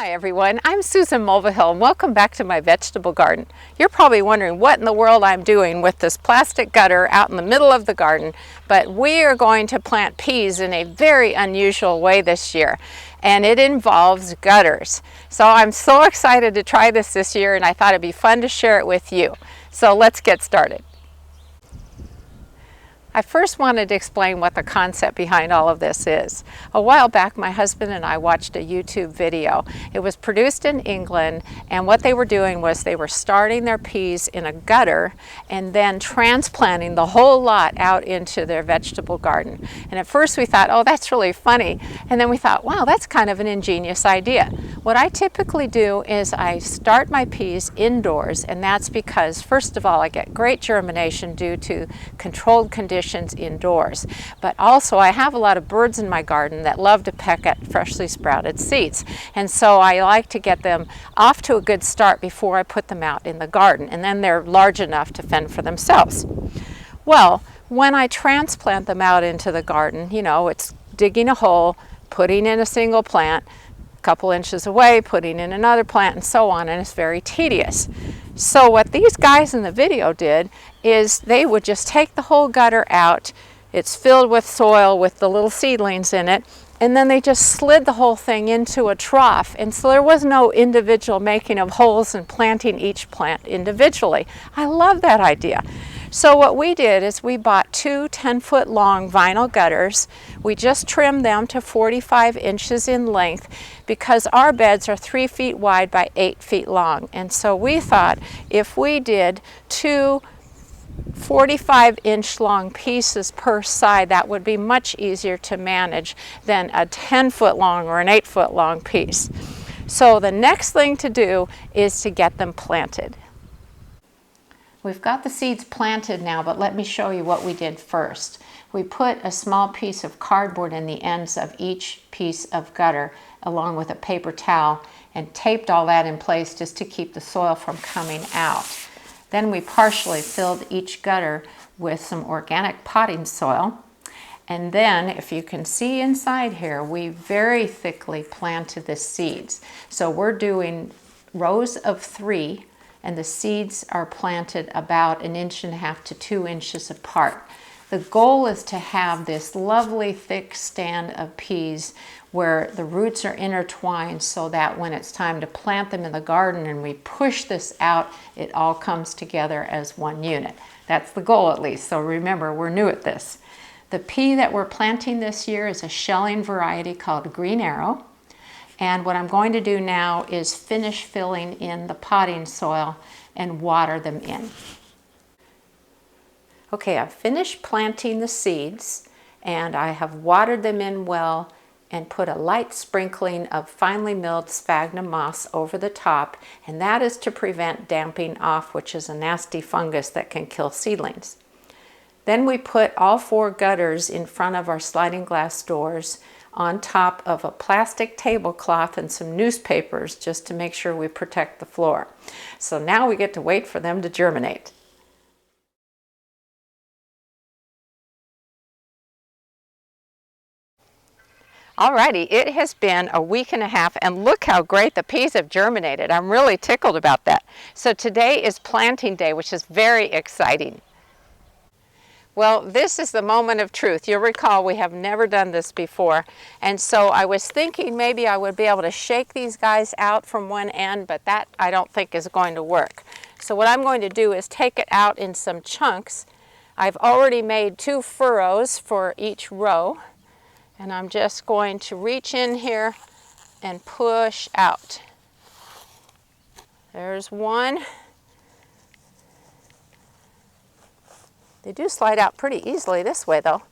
Hi everyone, I'm Susan Mulvihill and welcome back to my vegetable garden. You're probably wondering what in the world I'm doing with this plastic gutter out in the middle of the garden, but we are going to plant peas in a very unusual way this year, and it involves gutters. So I'm so excited to try this year, and I thought it'd be fun to share it with you. So let's get started. I first wanted to explain what the concept behind all of this is. A while back, my husband and I watched a YouTube video. It was produced in England, and what they were doing was they were starting their peas in a gutter and then transplanting the whole lot out into their vegetable garden. And at first we thought, oh, that's really funny. And then we thought, wow, that's kind of an ingenious idea. What I typically do is I start my peas indoors, and that's because, first of all, I get great germination due to controlled conditions indoors, but also I have a lot of birds in my garden that love to peck at freshly sprouted seeds, and so I like to get them off to a good start before I put them out in the garden, and then they're large enough to fend for themselves. Well, when I transplant them out into the garden, you know, it's digging a hole, putting in a single plant, a couple inches away, putting in another plant, and so on, and it's very tedious. So what these guys in the video did is they would just take the whole gutter out. It's filled with soil with the little seedlings in it, and then they just slid the whole thing into a trough, and so there was no individual making of holes and planting each plant individually. I love that idea. So what we did is we bought two 10-foot long vinyl gutters. We just trimmed them to 45 inches in length because our beds are 3 feet wide by 8 feet long. And so we thought if we did two 45-inch long pieces per side, that would be much easier to manage than a 10-foot long or an 8-foot long piece. So the next thing to do is to get them planted. We've got the seeds planted now, but let me show you what we did first. We put a small piece of cardboard in the ends of each piece of gutter along with a paper towel and taped all that in place just to keep the soil from coming out. Then we partially filled each gutter with some organic potting soil. And then, if you can see inside here, we very thickly planted the seeds. So we're doing rows of 3, and the seeds are planted about 1.5 inches to 2 inches apart. The goal is to have this lovely thick stand of peas where the roots are intertwined so that when it's time to plant them in the garden and we push this out, it all comes together as one unit. That's the goal, at least. So remember, we're new at this. The pea that we're planting this year is a shelling variety called Green Arrow. And what I'm going to do now is finish filling in the potting soil and water them in. Okay, I've finished planting the seeds, and I have watered them in well and put a light sprinkling of finely milled sphagnum moss over the top, and that is to prevent damping off, which is a nasty fungus that can kill seedlings. Then we put all 4 gutters in front of our sliding glass doors on top of a plastic tablecloth and some newspapers just to make sure we protect the floor. So now we get to wait for them to germinate. Alrighty, it has been a week and a half, and look how great the peas have germinated. I'm really tickled about that. So today is planting day, which is very exciting. Well, this is the moment of truth. You'll recall we have never done this before, and so I was thinking maybe I would be able to shake these guys out from one end, but that I don't think is going to work. So what I'm going to do is take it out in some chunks. I've already made 2 furrows for each row, and I'm just going to reach in here and push out. There's one. They do slide out pretty easily this way, though.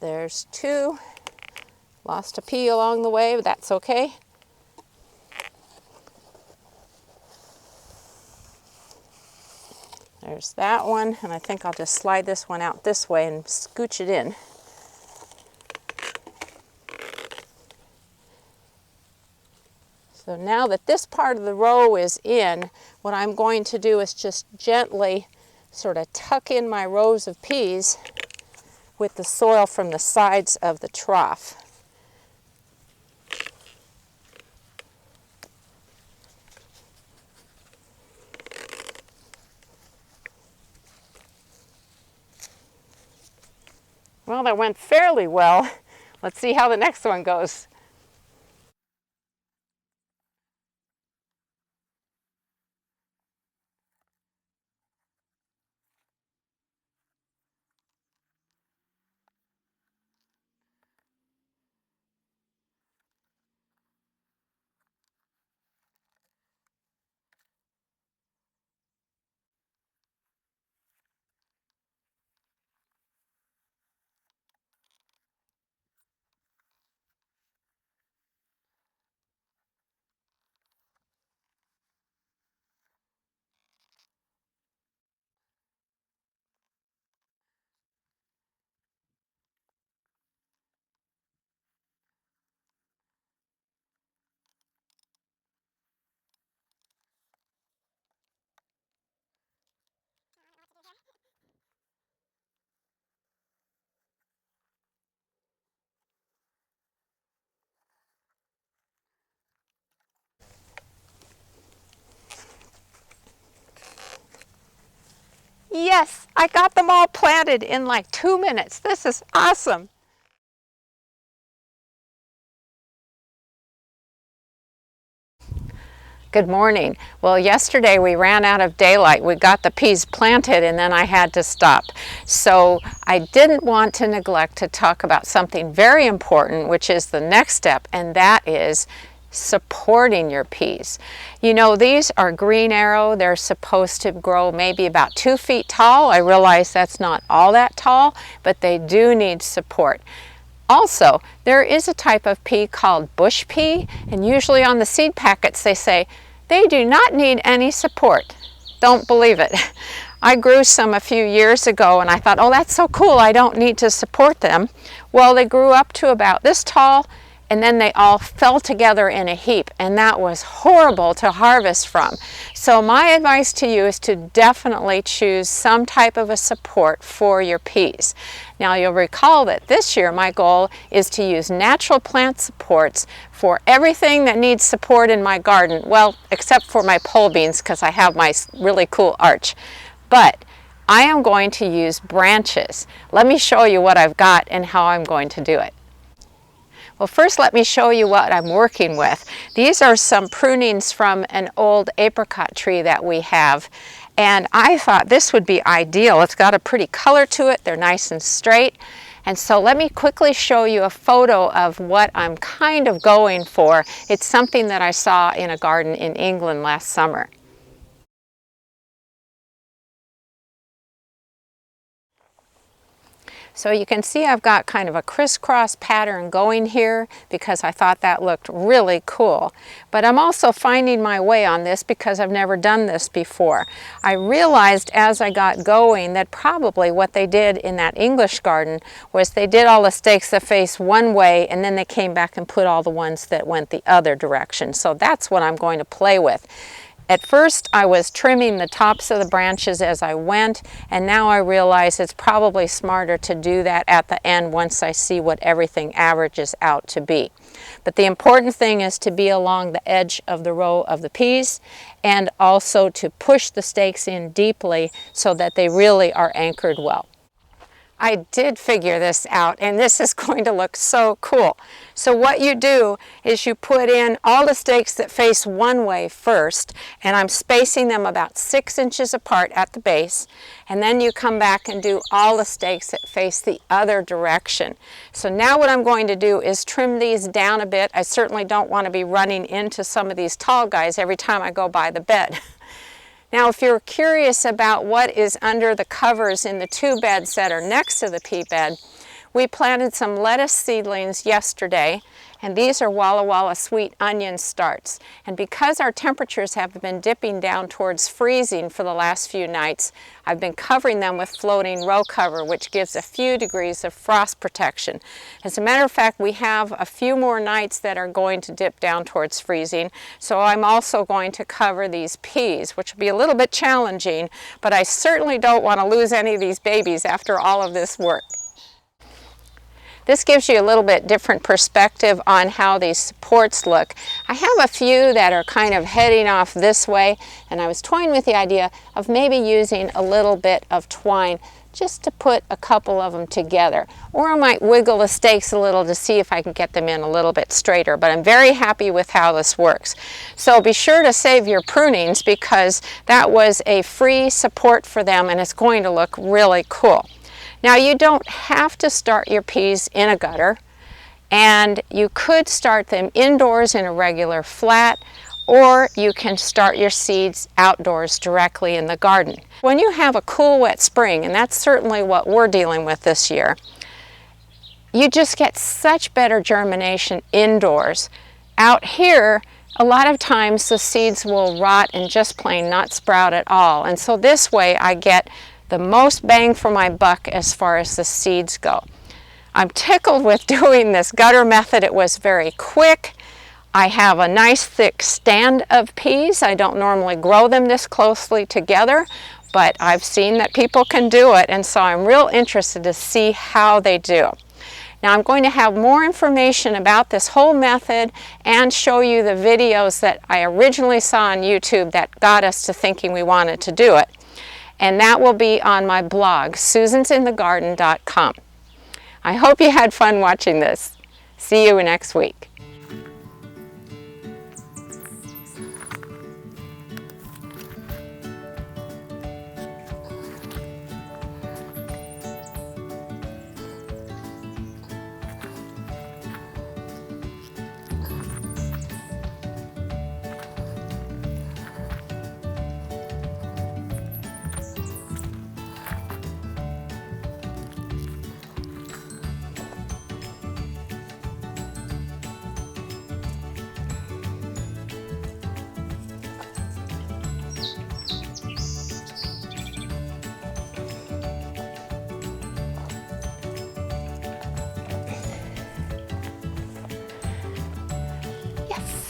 There's 2. Lost a pea along the way, but that's okay. There's that one, and I think I'll just slide this one out this way and scooch it in. So now that this part of the row is in, what I'm going to do is just gently sort of tuck in my rows of peas with the soil from the sides of the trough. Well, that went fairly well. Let's see how the next one goes. Yes, I got them all planted in like 2 minutes. This is awesome. Good morning. Well, yesterday we ran out of daylight. We got the peas planted and then I had to stop. So I didn't want to neglect to talk about something very important, which is the next step, and that is supporting your peas. You know, these are green arrow. They're supposed to grow maybe about 2 feet tall. I realize that's not all that tall, but they do need support. Also, there is a type of pea called bush pea, and usually on the seed packets they say they do not need any support. Don't believe it. I grew some a few years ago and I thought, oh, that's so cool, I don't need to support them. Well, they grew up to about this tall and then they all fell together in a heap, and that was horrible to harvest from. So my advice to you is to definitely choose some type of a support for your peas. Now you'll recall that this year my goal is to use natural plant supports for everything that needs support in my garden, well, except for my pole beans because I have my really cool arch. But I am going to use branches. Let me show you what I've got and how I'm going to do it. Well, first let me show you what I'm working with. These are some prunings from an old apricot tree that we have, and I thought this would be ideal. It's got a pretty color to it, they're nice and straight, and so let me quickly show you a photo of what I'm kind of going for. It's something that I saw in a garden in England last summer. So you can see I've got kind of a crisscross pattern going here because I thought that looked really cool. But I'm also finding my way on this because I've never done this before. I realized as I got going that probably what they did in that English garden was they did all the stakes that face one way and then they came back and put all the ones that went the other direction. So that's what I'm going to play with. At first I was trimming the tops of the branches as I went, and now I realize it's probably smarter to do that at the end once I see what everything averages out to be. But the important thing is to be along the edge of the row of the peas and also to push the stakes in deeply so that they really are anchored well. I did figure this out, and this is going to look so cool. So what you do is you put in all the stakes that face one way first, and I'm spacing them about 6 inches apart at the base, and then you come back and do all the stakes that face the other direction. So now what I'm going to do is trim these down a bit. I certainly don't want to be running into some of these tall guys every time I go by the bed. Now, if you're curious about what is under the covers in the 2 beds that are next to the pea bed, we planted some lettuce seedlings yesterday, and these are Walla Walla sweet onion starts. And because our temperatures have been dipping down towards freezing for the last few nights, I've been covering them with floating row cover, which gives a few degrees of frost protection. As a matter of fact, we have a few more nights that are going to dip down towards freezing, so I'm also going to cover these peas, which will be a little bit challenging, but I certainly don't want to lose any of these babies after all of this work. This gives you a little bit different perspective on how these supports look. I have a few that are kind of heading off this way, and I was toying with the idea of maybe using a little bit of twine just to put a couple of them together. Or I might wiggle the stakes a little to see if I can get them in a little bit straighter, but I'm very happy with how this works. So be sure to save your prunings because that was a free support for them and it's going to look really cool. Now you don't have to start your peas in a gutter, and you could start them indoors in a regular flat, or you can start your seeds outdoors directly in the garden. When you have a cool, wet spring, and that's certainly what we're dealing with this year, you just get such better germination indoors. Out here, a lot of times the seeds will rot and just plain not sprout at all. And so this way I get the most bang for my buck as far as the seeds go. I'm tickled with doing this gutter method. It was very quick. I have a nice thick stand of peas. I don't normally grow them this closely together, but I've seen that people can do it, and so I'm real interested to see how they do. Now I'm going to have more information about this whole method and show you the videos that I originally saw on YouTube that got us to thinking we wanted to do it. And that will be on my blog, susansinthegarden.com. I hope you had fun watching this. See you next week. Yes.